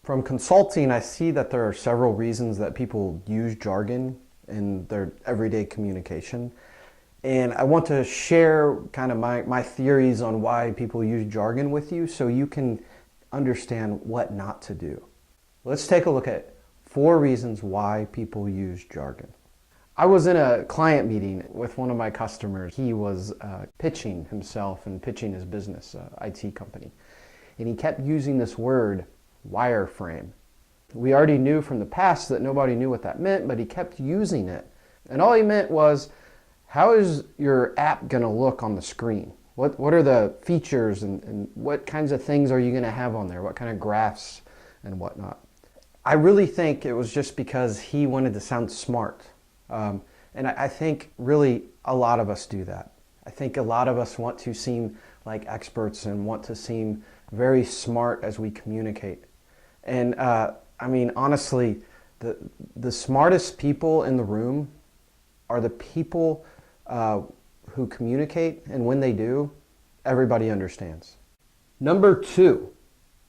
From consulting, I see that there are several reasons that people use jargon in their everyday communication. And I want to share kind of my theories on why people use jargon with you so you can understand what not to do. Let's take a look at 4 reasons why people use jargon. I was in a client meeting with one of my customers. He was pitching himself and pitching his business, IT company. And he kept using this word, wireframe. We already knew from the past that nobody knew what that meant, but he kept using it. And all he meant was, how is your app going to look on the screen? What are the features and what kinds of things are you going to have on there? What kind of graphs and whatnot? I really think it was just because he wanted to sound smart. And I think really a lot of us do that. I think a lot of us want to seem like experts and want to seem very smart as we communicate. And I mean, honestly, the smartest people in the room are the people who communicate, and when they do, everybody understands. Number 2,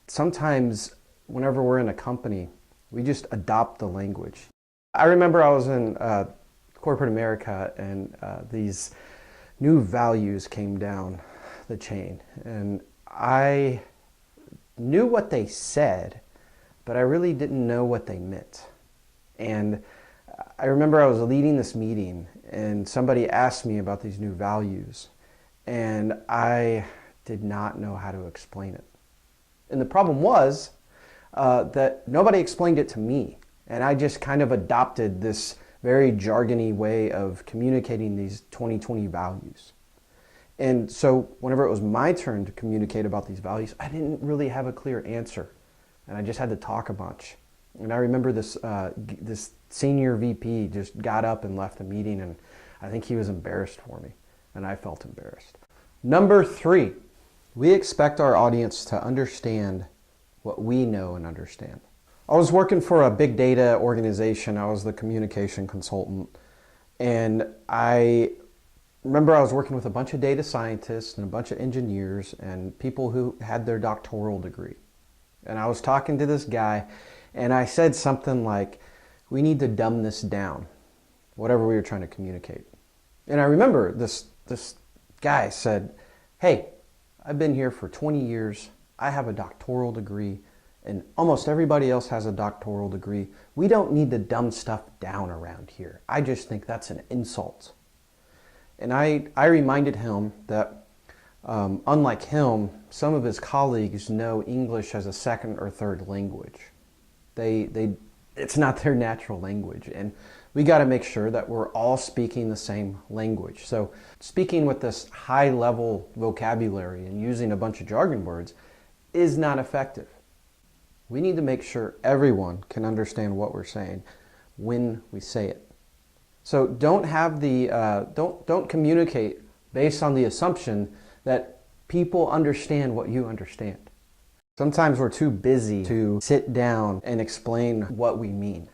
sometimes whenever we're in a company, we just adopt the language. I remember I was in corporate America and these new values came down the chain, and I knew what they said, but I really didn't know what they meant. And I remember I was leading this meeting and somebody asked me about these new values and I did not know how to explain it. And the problem was that nobody explained it to me, and I just kind of adopted this very jargony way of communicating these 2020 values. And so whenever it was my turn to communicate about these values, I didn't really have a clear answer. And I just had to talk a bunch. And I remember this senior VP just got up and left the meeting, and I think he was embarrassed for me, and I felt embarrassed. Number 3, we expect our audience to understand what we know and understand. I was working for a big data organization. I was the communication consultant, and I remember I was working with a bunch of data scientists and a bunch of engineers and people who had their doctoral degree. And I was talking to this guy, and I said something like, we need to dumb this down, whatever we were trying to communicate. And I remember this guy said, hey, I've been here for 20 years. I have a doctoral degree, and almost everybody else has a doctoral degree. We don't need to dumb stuff down around here. I just think that's an insult. And I reminded him that unlike him, some of his colleagues know English as a second or third language. It's not their natural language, and we got to make sure that we're all speaking the same language. So speaking with this high-level vocabulary and using a bunch of jargon words is not effective. We need to make sure everyone can understand what we're saying when we say it. So don't communicate based on the assumption that people understand what you understand. Sometimes we're too busy to sit down and explain what we mean.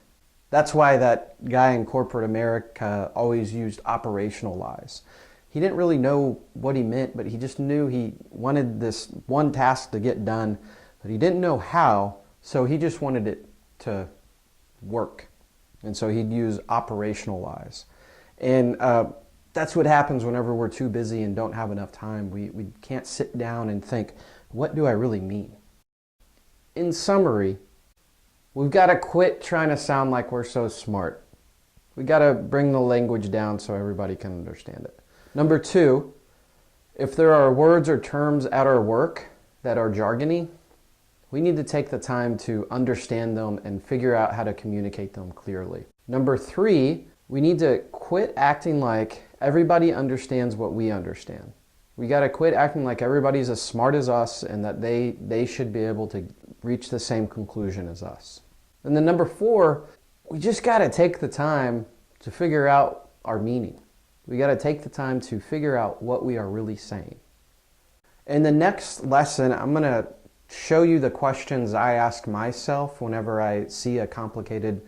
That's why that guy in corporate America always used operationalize. He didn't really know what he meant, but he just knew he wanted this one task to get done, but he didn't know how, so he just wanted it to work. And so he'd use operationalize. And that's what happens whenever we're too busy and don't have enough time. We can't sit down and think, what do I really mean? In summary, we've got to quit trying to sound like we're so smart. We've got to bring the language down so everybody can understand it. Number 2, if there are words or terms at our work that are jargony, we need to take the time to understand them and figure out how to communicate them clearly. Number 3, we need to quit acting like everybody understands what we understand. We got to quit acting like everybody's as smart as us and that they should be able to reach the same conclusion as us. And then number 4, we just got to take the time to figure out our meaning. We got to take the time to figure out what we are really saying. In the next lesson, I'm going to show you the questions I ask myself whenever I see a complicated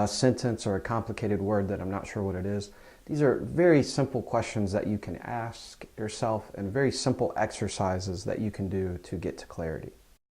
sentence or a complicated word that I'm not sure what it is. These are very simple questions that you can ask yourself and very simple exercises that you can do to get to clarity.